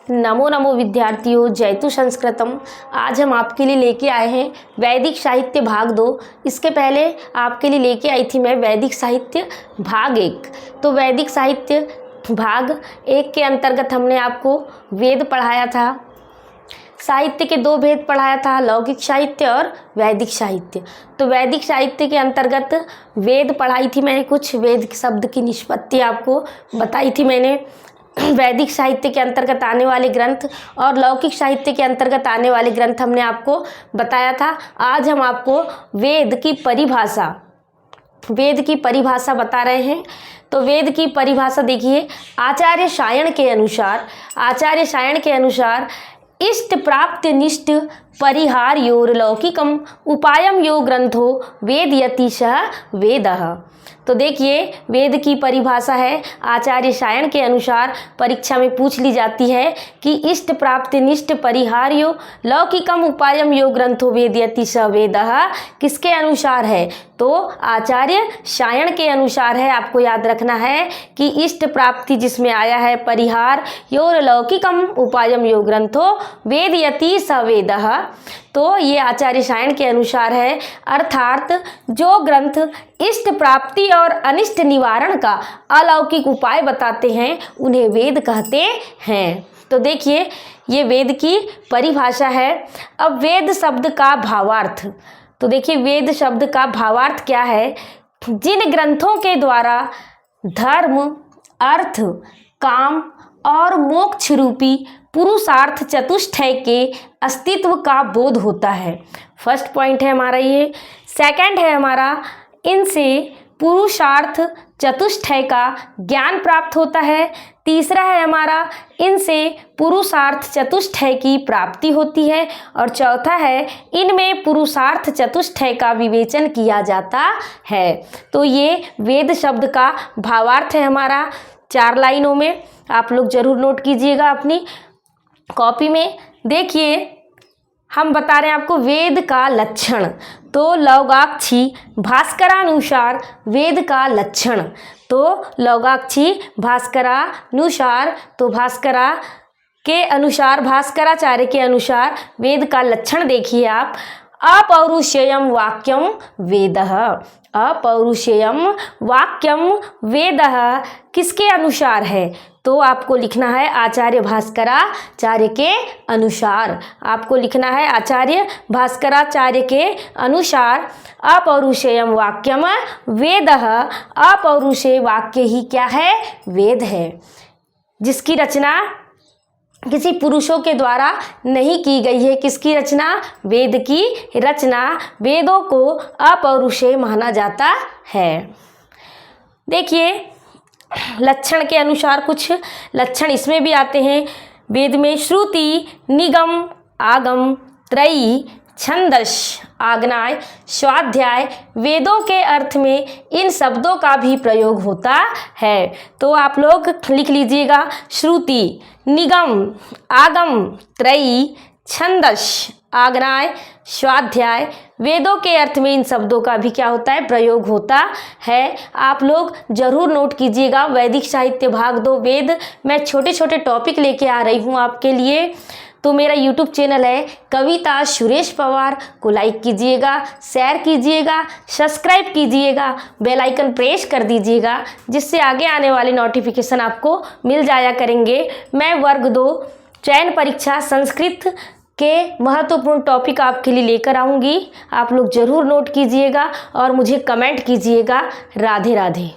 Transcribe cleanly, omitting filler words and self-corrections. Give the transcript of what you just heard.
नमो नमो विद्यार्थियों, जयतु संस्कृतम। आज हम आपके लिए लेके आए हैं वैदिक साहित्य भाग 2। इसके पहले आपके लिए लेके आई थी मैं वैदिक साहित्य भाग 1। तो वैदिक साहित्य भाग 1 के अंतर्गत हमने आपको वेद पढ़ाया था। साहित्य के 2 भेद पढ़ाया था, लौकिक साहित्य और वैदिक साहित्य। तो वैदिक साहित्य के अंतर्गत वेद पढ़ाई थी मैंने, कुछ वेद शब्द की निष्पत्ति आपको बताई थी मैंने। वैदिक साहित्य के अंतर्गत आने वाले ग्रंथ और लौकिक साहित्य के अंतर्गत आने वाले ग्रंथ हमने आपको बताया था। आज हम आपको वेद की परिभाषा बता रहे हैं। तो वेद की परिभाषा देखिए, आचार्य सायण के अनुसार इष्ट प्राप्ति निष्ठ परिहार योर लौकिकम उपायम यो ग्रंथो वेदयति सह वेदः। तो देखिए, वेद की परिभाषा है आचार्य सायण के अनुसार, परीक्षा में पूछ ली जाती है कि इष्ट प्राप्ति निष्ठ परिहार्यो लौकिकम उपायम यो ग्रंथो वेदयति स वेदः किसके अनुसार है? तो आचार्य सायण के अनुसार है। आपको याद रखना है कि इष्ट प्राप्ति जिसमें आया है परिहार योर लौकिकम उपायम यो ग्रंथो वेदयति स वेदः, तो ये आचार्य सायण के अनुसार है। अर्थात जो ग्रंथ इष्ट प्राप्ति और अनिष्ट निवारण का अलौकिक उपाय बताते हैं उन्हें वेद कहते हैं। तो देखिए, ये वेद की परिभाषा है। अब वेद शब्द का भावार्थ, तो देखिए वेद शब्द का भावार्थ क्या है? जिन ग्रंथों के द्वारा धर्म, अर्थ, काम और मोक्ष रूपी पुरुषार्थ चतुष्टय के अस्तित्व का बोध होता है। फर्स्ट पॉइंट है हमारा ये। सेकंड है हमारा, इनसे पुरुषार्थ चतुष्टय का ज्ञान प्राप्त होता है। तीसरा है हमारा, इनसे पुरुषार्थ चतुष्टय की प्राप्ति होती है। और चौथा है, इनमें पुरुषार्थ चतुष्टय का विवेचन किया जाता है। तो ये वेद शब्द का भावार्थ है हमारा। 4 लाइनों में आप लोग जरूर नोट कीजिएगा अपनी कॉपी में। देखिए, हम बता रहे हैं आपको वेद का लक्षण। तो लौगाक्षी भास्करानुसार वेद का लक्षण, तो लौगाक्षी भास्करानुसार, तो भास्करा के अनुसार, भास्कराचार्य के अनुसार वेद का लक्षण देखिए आप। अपौरुषेयम वाक्यम वेदः, अपौरुषेयम वाक्यम वेदः किसके अनुसार है? तो आपको लिखना है आचार्य भास्कराचार्य के अनुसार। आपको लिखना है आचार्य भास्कराचार्य के अनुसार अपौरुषेयम वाक्यम वेदः। अपौरुषेय वाक्य ही क्या है? वेद है, जिसकी रचना किसी पुरुषों के द्वारा नहीं की गई है। किसकी रचना? वेद की रचना। वेदों को अपौरुषेय माना जाता है। देखिए, लक्षण के अनुसार कुछ लक्षण इसमें भी आते हैं। वेद में श्रुति, निगम, आगम, त्रयी, छंदस, आग्नाय, स्वाध्याय, वेदों के अर्थ में इन शब्दों का भी प्रयोग होता है। तो आप लोग लिख लीजिएगा, श्रुति, निगम, आगम, त्रयी, छंदस, आग्नाय, स्वाध्याय, वेदों के अर्थ में इन शब्दों का भी क्या होता है? प्रयोग होता है। आप लोग जरूर नोट कीजिएगा। वैदिक साहित्य भाग 2 वेद, मैं छोटे छोटे टॉपिक लेके आ रही हूँ आपके लिए। तो मेरा यूट्यूब चैनल है कविता सुरेश पवार, को लाइक कीजिएगा, शेयर कीजिएगा, सब्सक्राइब कीजिएगा, बेल आइकन प्रेस कर दीजिएगा, जिससे आगे आने वाले नोटिफिकेशन आपको मिल जाया करेंगे। मैं वर्ग 2 चयन परीक्षा संस्कृत के महत्वपूर्ण टॉपिक आपके लिए लेकर आऊँगी। आप लोग ज़रूर नोट कीजिएगा और मुझे कमेंट कीजिएगा। राधे राधे।